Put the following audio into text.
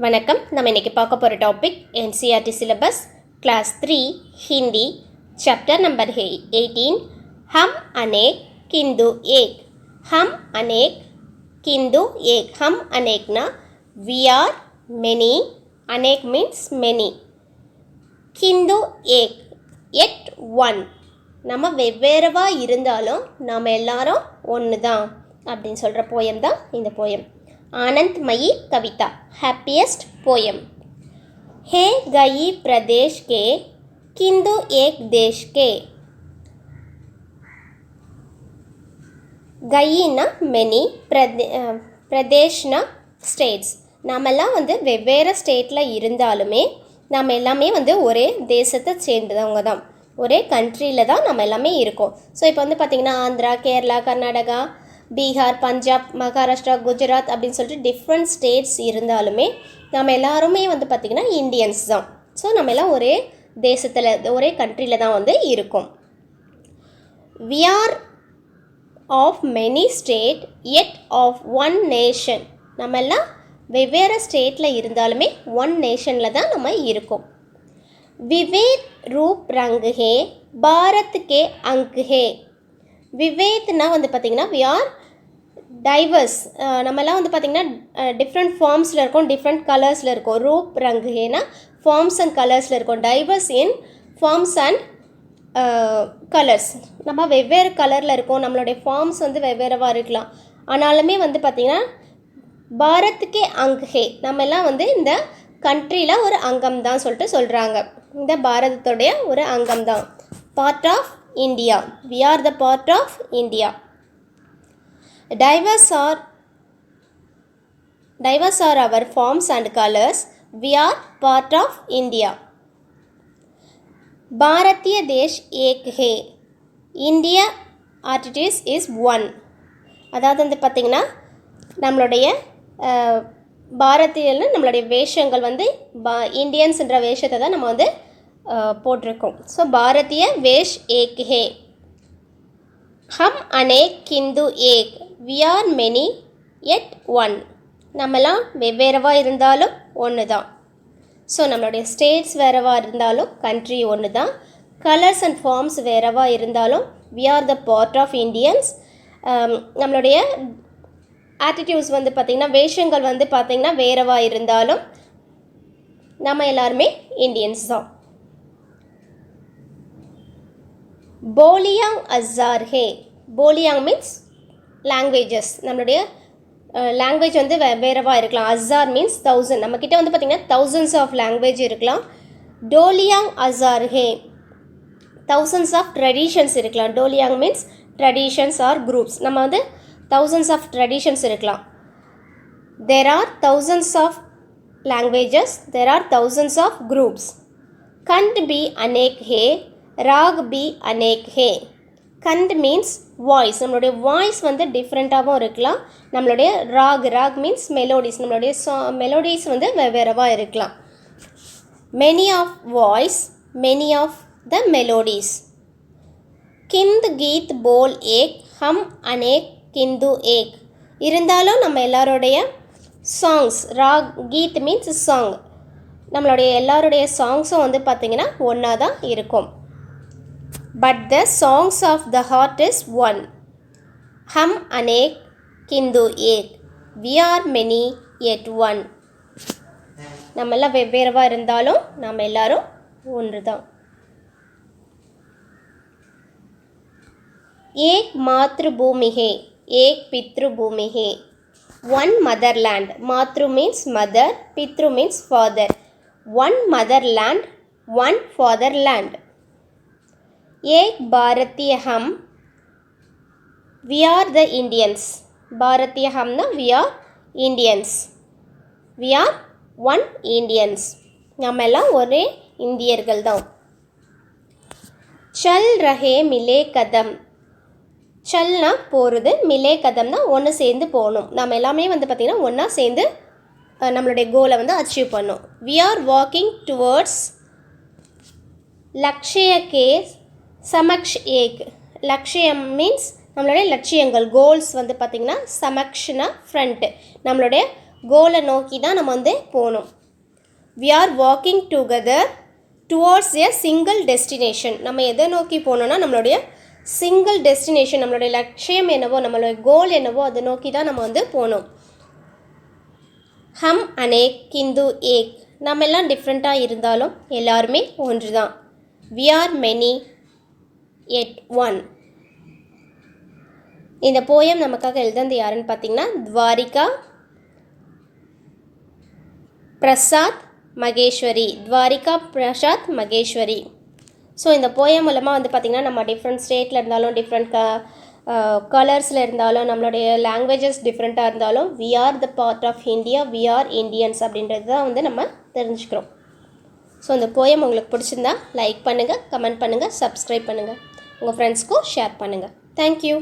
வணக்கம். நம்ம இன்னைக்கு பார்க்க போகிற topic NCERT syllabus class 3 Hindi chapter number 18 हम अनेक किंतु एक. हम अनेक किंतु एक. हम अनेक ना we are many. अनेक means many. किंतु एक yet one. நம்ம வெவ்வேறுவா இருந்தாலும் நாம் எல்லாரும் ஒன்று தான் அப்படின்னு சொல்கிற போயம் தான் இந்த போயம். आनंदमयी कविता हैप्पीएस्ट पोयम. है गई प्रदेश के किंतु एक देश के. गईना मेनी, பிரதேஷ்னா ஸ்டேட்ஸ். நாமெல்லாம் வெவ்வேறு ஸ்டேட்டில் இருந்தாலுமே நம்ம எல்லாமே ஒரே தேசத்தை சேர்ந்தவங்க தான், ஒரே கண்ட்ரியில் தான் நம்ம எல்லாமே இருக்கோம். ஸோ இப்போ பார்த்திங்கன்னா ஆந்திரா, கேரளா, கர்நாடகா, பீகார், பஞ்சாப், மகாராஷ்டிரா, குஜராத் அப்படின்னு சொல்லிட்டு டிஃப்ரெண்ட் ஸ்டேட்ஸ் இருந்தாலுமே நம்ம எல்லாருமே பார்த்திங்கன்னா இந்தியன்ஸ் தான். ஸோ நம்ம எல்லாம் ஒரே தேசத்தில், ஒரே கண்ட்ரியில் தான் இருக்கோம். We are of many state at of one nation. நம்ம எல்லாம் வெவ்வேறு ஸ்டேட்டில் இருந்தாலுமே ஒன் நேஷனில் தான் நம்ம இருக்கோம். விவேத் ரூப் ரங் ஹே பாரத் கே அங்க் ஹே. விவேத்னா பார்த்திங்கன்னா வி ஆர் டைவர்ஸ். நம்மலாம் பார்த்திங்கன்னா டிஃப்ரெண்ட் ஃபார்ம்ஸில் இருக்கோம், டிஃப்ரெண்ட் கலர்ஸில் இருக்கோம். ரூப் ரங் ஹேனா ஃபார்ம்ஸ் அண்ட் கலர்ஸில் இருக்கோம். Diverse in forms and colours. நம்ம வெவ்வேறு கலரில் இருக்கோம், நம்மளுடைய ஃபார்ம்ஸ் வெவ்வேறுவாக இருக்கலாம். ஆனாலுமே பார்த்திங்கன்னா பாரத்துக்கே அங்க் ஹே, நம்ம எல்லாம் இந்த கண்ட்ரியில் ஒரு அங்கம் தான் சொல்லிட்டு சொல்கிறாங்க. இந்த பாரதத்துடைய ஒரு அங்கம் தான், part of India. We are the part of India. Diverse are our forms and colors. We are part of India. Bharatiya Desh ek hai. India artist is one. அதாவது பார்த்திங்கன்னா நம்மளுடைய பாரதியில் நம்மளுடைய வேஷங்கள் இந்தியன்ஸ்ன்ற வேஷத்தை தான் நம்ம போட்டிருக்கோம். ஸோ பாரதிய வேஷ் ஏக் ஹே. ஹம் அனேக் கிந்து ஏக். We are many yet one. நம்மலாம் வெவ்வேறவா இருந்தாலும் ஒன்று தான். ஸோ நம்மளுடைய ஸ்டேட்ஸ் வேறவா இருந்தாலும் கண்ட்ரி ஒன்று தான். கலர்ஸ் அண்ட் ஃபார்ம்ஸ் வேறவா இருந்தாலும் we are the part of Indians. நம்மளுடைய ஆட்டிடியூட்ஸ் பார்த்திங்கன்னா வேஷங்கள் பார்த்திங்கன்னா வேறவா இருந்தாலும் நம்ம எல்லாருமே இண்டியன்ஸ் தான். போலியாங் அஸார் ஹே. போலியாங் மீன்ஸ் லாங்குவேஜஸ். நம்மளுடைய லாங்குவேஜ் வேறவாக இருக்கலாம். அஸார் மீன்ஸ் 1000. நம்மக்கிட்ட பார்த்திங்கன்னா thousands ஆஃப் லாங்குவேஜ் இருக்கலாம். டோலியாங் அஸார் ஹே, thousands ஆஃப் ட்ரெடிஷன்ஸ் இருக்கலாம். டோலியாங் மீன்ஸ் ட்ரெடிஷன்ஸ் ஆர் குரூப்ஸ். நம்ம thousands ஆஃப் ட்ரெடிஷன்ஸ் இருக்கலாம். There are thousands of languages, there are thousands of groups. கண்ட் பி அனேக் ஹே, ராக் பி அனேக் ஹே. கண்ட் மீன்ஸ் வாய்ஸ். நம்மளுடைய வாய்ஸ் டிஃப்ரெண்ட்டாகவும் இருக்கலாம். நம்மளுடைய ராக் மீன்ஸ் மெலோடிஸ். நம்மளுடைய மெலோடிஸ் வெவ்வேறவாக இருக்கலாம். Many of voice, many of the melodies. கிந்த் கீத் போல் ஏக், ஹம் அனேக் கிந்து ஏக். இருந்தாலும் நம்ம எல்லாருடைய சாங்ஸ், ராக் கீத் மீன்ஸ் சாங், நம்மளுடைய எல்லாருடைய சாங்ஸும் பார்த்திங்கன்னா ஒன்றா தான் இருக்கும். But the songs of the heart is one. Hum anek kindu ek. We are many yet one. நம்ம எல்லாம் வெவ்வேறுவா இருந்தாலும் நம்ம எல்லாரும் ஒன்று தான். ஏக் மாத்ரு பூமி ஹே, ஏக் பித்ரு பூமி ஹே. One motherland. Matru means mother, Pitru means father. One motherland, one fatherland. एक भारतीय हम. We are the Indians. भारतीय हम ना we are Indians. We are one Indians. நம்ம எல்லாம் ஒரே இந்தியர்கள் தான். चल रहे मिले कदम. चलना போகிறது, மிலே கதம்னா ஒன்று சேர்ந்து போகணும். நம்ம எல்லாமே பார்த்திங்கன்னா ஒன்றா சேர்ந்து நம்மளுடைய கோலை அச்சீவ் பண்ணோம். We are walking towards லக்ஷ்ய கே சமக்ஷ் ஏக். லக்ஷ்யம் மீன்ஸ் நம்மளுடைய லட்சியங்கள், கோல்ஸ் பார்த்திங்கன்னா சமக்ஷ்னா ஃப்ரண்ட்டு. நம்மளுடைய கோலை நோக்கி தான் நம்ம வந்து போகணும். we are walking together towards a single destination. நம்ம எதை நோக்கி போகணுன்னா நம்மளுடைய சிங்கிள் டெஸ்டினேஷன், நம்மளுடைய லட்சியம் என்னவோ, நம்மளுடைய கோல் என்னவோ அதை நோக்கி தான் நம்ம வந்து போகணும். ஹம் அனேக் கிந்து ஏக், நம்ம எல்லாம் டிஃப்ரெண்ட்டாக இருந்தாலும் எல்லாருமே ஒன்று தான். we are many yet one. இந்த போயம் நமக்காக எழுதுனது யாருன்னு பார்த்தீங்கன்னா துவாரிகா பிரசாத் மகேஸ்வரி. துவாரிகா பிரசாத் மகேஸ்வரி. ஸோ இந்த போயம் மூலமாக வந்து பார்த்திங்கன்னா நம்ம டிஃப்ரெண்ட் ஸ்டேட்டில் இருந்தாலும், டிஃப்ரெண்ட் கலர்ஸில் இருந்தாலும், நம்மளுடைய லாங்குவேஜஸ் டிஃப்ரெண்ட்டாக இருந்தாலும், we are the part of India, we are Indians அப்படின்றது தான் வந்து நம்ம தெரிஞ்சுக்கிறோம். ஸோ இந்த போயம் உங்களுக்கு பிடிச்சிருந்தா லைக் பண்ணுங்கள், கமெண்ட் பண்ணுங்கள், சப்ஸ்கிரைப் பண்ணுங்கள், உங்கள் ஃப்ரெண்ட்ஸ்க்கும் ஷேர் பண்ணுங்கள். தேங்க்யூ.